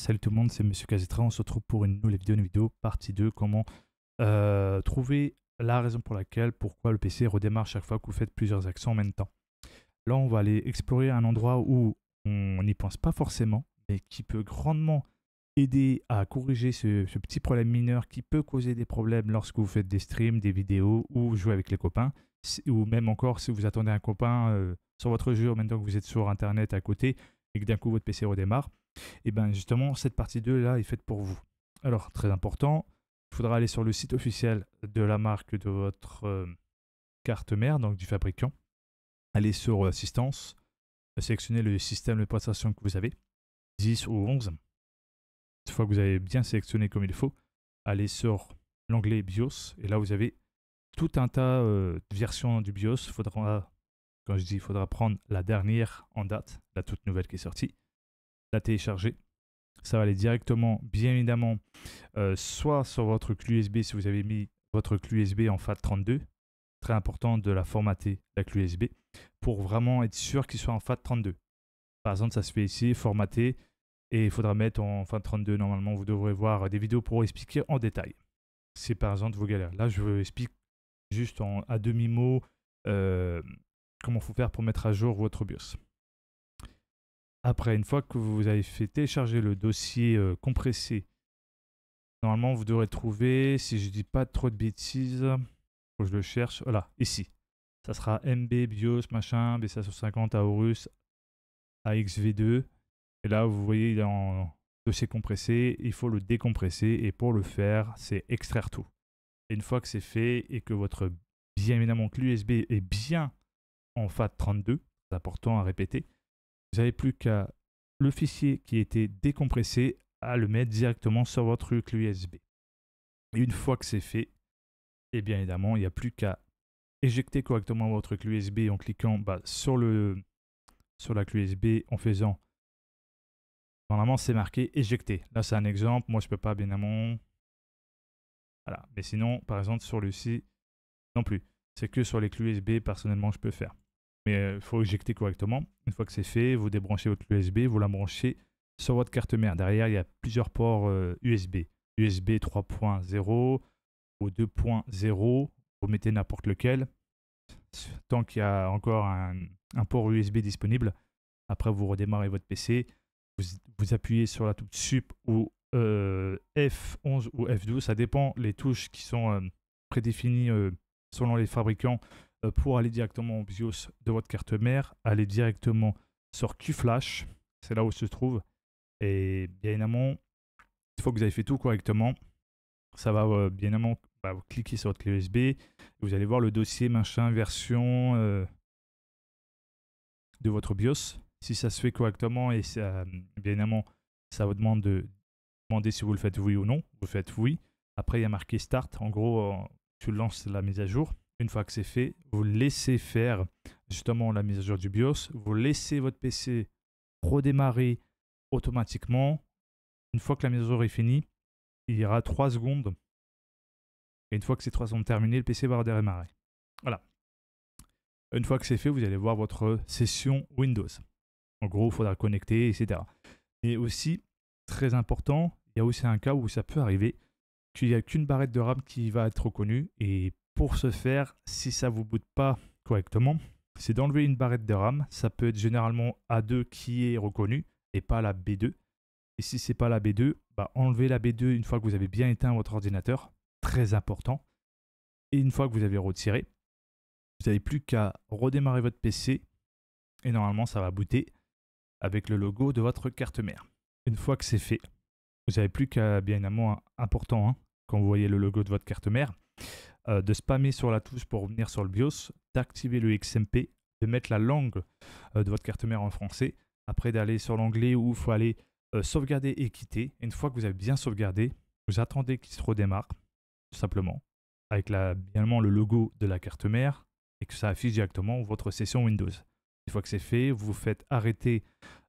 Salut tout le monde, c'est Monsieur Kazetra. On se retrouve pour une nouvelle vidéo, partie 2. Comment trouver la raison pour laquelle, pourquoi le PC redémarre chaque fois que vous faites plusieurs actions en même temps. Là, on va aller explorer un endroit où on n'y pense pas forcément, mais qui peut grandement aider à corriger ce petit problème mineur qui peut causer des problèmes lorsque vous faites des streams, des vidéos ou jouez avec les copains. Ou même encore si vous attendez un copain sur votre jeu en même temps que vous êtes sur Internet à côté et que d'un coup votre PC redémarre. Et bien justement, cette partie 2 là est faite pour vous. Alors, très important, il faudra aller sur le site officiel de la marque de votre carte mère, donc du fabricant. Aller sur Assistance, sélectionner le système de présentation que vous avez, 10 ou 11. Une fois que vous avez bien sélectionné comme il faut, allez sur l'onglet BIOS, et là vous avez tout un tas de versions du BIOS. Faudra, quand je dis il faudra prendre la dernière en date, la toute nouvelle qui est sortie, la télécharger. Ça va aller directement, bien évidemment, soit sur votre clé USB si vous avez mis votre clé USB en FAT32. Très important de la formater, la clé USB, pour vraiment être sûr qu'il soit en FAT32. Par exemple, ça se fait ici, formater, et il faudra mettre en FAT32. Normalement, vous devrez voir des vidéos pour expliquer en détail. Si par exemple vos galères. Là, je vous explique juste à demi-mot comment il faut faire pour mettre à jour votre BIOS. Après, une fois que vous avez fait télécharger le dossier compressé, normalement, vous devrez trouver, si je ne dis pas trop de bêtises, faut que je le cherche, voilà, ici. Ça sera MB, BIOS, machin, B550, Aorus, AXV2. Et là, vous voyez, il est en dossier compressé, il faut le décompresser. Et pour le faire, c'est extraire tout. Et une fois que c'est fait et que votre, bien évidemment, clé USB est bien en FAT32, c'est important à répéter, vous n'avez plus qu'à le fichier qui a été décompressé à le mettre directement sur votre clé USB. Et une fois que c'est fait, et bien évidemment, il n'y a plus qu'à éjecter correctement votre clé USB en cliquant sur la clé USB en faisant. Normalement, c'est marqué éjecter. Là, c'est un exemple. Moi, je ne peux pas, bien évidemment. Voilà. Mais sinon, par exemple, sur le site, non plus. C'est que sur les clés USB, personnellement, je peux faire. Mais il faut éjecter correctement. Une fois que c'est fait, vous débranchez votre clé USB, vous la branchez sur votre carte mère. Derrière, il y a plusieurs ports USB. USB 3.0 ou 2.0. Vous mettez n'importe lequel. Tant qu'il y a encore un port USB disponible. Après, vous redémarrez votre PC. Vous appuyez sur la touche Sup ou F11 ou F12. Ça dépend les touches qui sont prédéfinies selon les fabricants. Pour aller directement au BIOS de votre carte mère, aller directement sur QFlash, c'est là où se trouve. Et bien évidemment, une fois que vous avez fait tout correctement, ça va bien évidemment, vous cliquez sur votre clé USB, et vous allez voir le dossier machin version de votre BIOS. Si ça se fait correctement et ça, bien évidemment, ça vous demande de demander si vous le faites oui ou non. Vous faites oui. Après, il y a marqué Start. En gros, tu lances la mise à jour. Une fois que c'est fait, vous laissez faire justement la mise à jour du BIOS. Vous laissez votre PC redémarrer automatiquement. Une fois que la mise à jour est finie, il y aura 3 secondes. Et une fois que ces 3 secondes terminées, le PC va redémarrer. Voilà. Une fois que c'est fait, vous allez voir votre session Windows. En gros, il faudra connecter, etc. Et aussi, très important, il y a aussi un cas où ça peut arriver qu'il n'y a qu'une barrette de RAM qui va être reconnue. Et pour ce faire, si ça ne vous boot pas correctement, c'est d'enlever une barrette de RAM. Ça peut être généralement A2 qui est reconnue et pas la B2. Et si ce n'est pas la B2, enlevez la B2 une fois que vous avez bien éteint votre ordinateur. Très important. Et une fois que vous avez retiré, vous n'avez plus qu'à redémarrer votre PC. Et normalement, ça va booter avec le logo de votre carte mère. Une fois que c'est fait, vous n'avez plus qu'à, bien évidemment, important, quand vous voyez le logo de votre carte mère, de spammer sur la touche pour revenir sur le BIOS, d'activer le XMP, de mettre la langue de votre carte mère en français, après d'aller sur l'onglet où il faut aller sauvegarder et quitter. Une fois que vous avez bien sauvegardé, vous attendez qu'il se redémarre, tout simplement, avec bien évidemment le logo de la carte mère et que ça affiche directement votre session Windows. Une fois que c'est fait, vous faites arrêter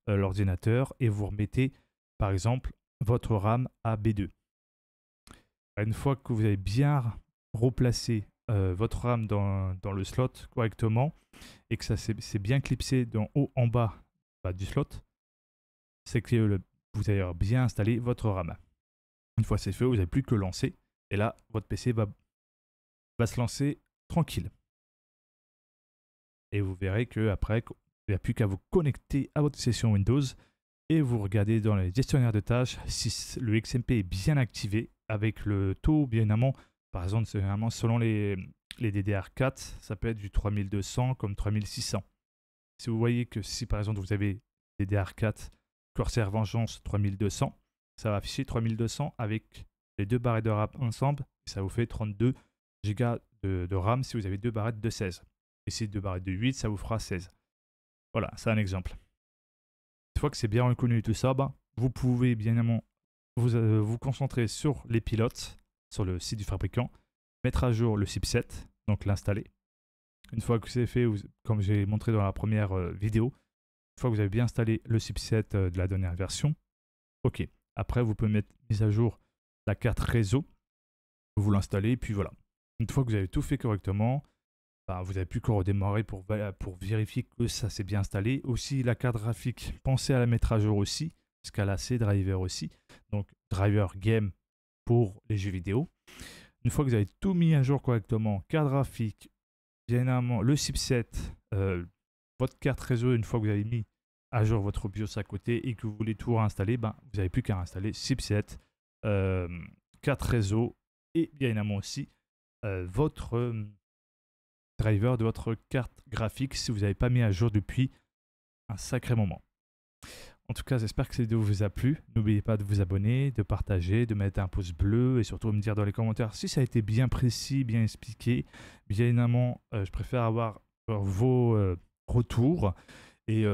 l'ordinateur et vous remettez, par exemple, votre RAM à B2. Une fois que vous avez bien replacé votre RAM dans le slot correctement et que ça c'est bien clipsé d'en haut en bas du slot, c'est que vous avez bien installé votre RAM. Une fois c'est fait, vous n'avez plus que lancer. Et là, votre PC va se lancer tranquille. Et vous verrez qu'après, il n'y a plus qu'à vous connecter à votre session Windows et vous regardez dans les gestionnaires de tâches si le XMP est bien activé avec le taux, bien évidemment. Par exemple, selon les DDR4, ça peut être du 3200 comme 3600. Si vous voyez que si par exemple vous avez DDR4 Corsair Vengeance 3200, ça va afficher 3200 avec les deux barrettes de RAM ensemble. Et ça vous fait 32 Go de RAM si vous avez deux barrettes de 16. Et si deux barrettes de 8, ça vous fera 16. Voilà, c'est un exemple. Une fois que c'est bien reconnu tout ça, vous pouvez bien évidemment vous concentrer sur les pilotes, sur le site du fabricant, mettre à jour le chipset, donc l'installer. Une fois que c'est fait, comme j'ai montré dans la première vidéo, une fois que vous avez bien installé le chipset de la dernière version, ok. Après, vous pouvez mettre mise à jour la carte réseau, vous l'installez, et puis voilà. Une fois que vous avez tout fait correctement, vous n'avez plus qu'à redémarrer pour vérifier que ça s'est bien installé. Aussi, la carte graphique, pensez à la mettre à jour aussi, parce qu'elle a ses drivers aussi. Donc, driver game pour les jeux vidéo. Une fois que vous avez tout mis à jour correctement, carte graphique, bien évidemment, le chipset, votre carte réseau, une fois que vous avez mis à jour votre BIOS à côté et que vous voulez tout réinstaller, vous n'avez plus qu'à installer chipset, carte réseau et bien évidemment aussi votre driver de votre carte graphique si vous n'avez pas mis à jour depuis un sacré moment. En tout cas, j'espère que cette vidéo vous a plu. N'oubliez pas de vous abonner, de partager, de mettre un pouce bleu et surtout me dire dans les commentaires si ça a été bien précis, bien expliqué. Bien évidemment, je préfère avoir vos retours. Et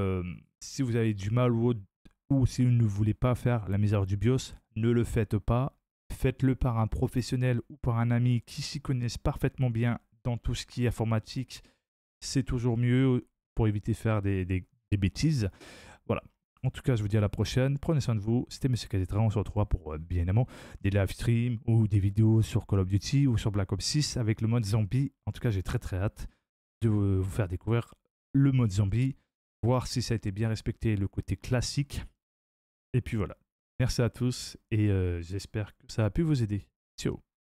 si vous avez du mal ou si vous ne voulez pas faire la mise à jour du BIOS, ne le faites pas. Faites-le par un professionnel ou par un ami qui s'y connaissent parfaitement bien dans tout ce qui est informatique. C'est toujours mieux pour éviter de faire des bêtises. Voilà. En tout cas, je vous dis à la prochaine. Prenez soin de vous. C'était M. Kazetra. On se retrouvera pour, bien évidemment, des live streams ou des vidéos sur Call of Duty ou sur Black Ops 6 avec le mode zombie. En tout cas, j'ai très très hâte de vous faire découvrir le mode zombie, voir si ça a été bien respecté, le côté classique. Et puis voilà. Merci à tous et j'espère que ça a pu vous aider. Ciao.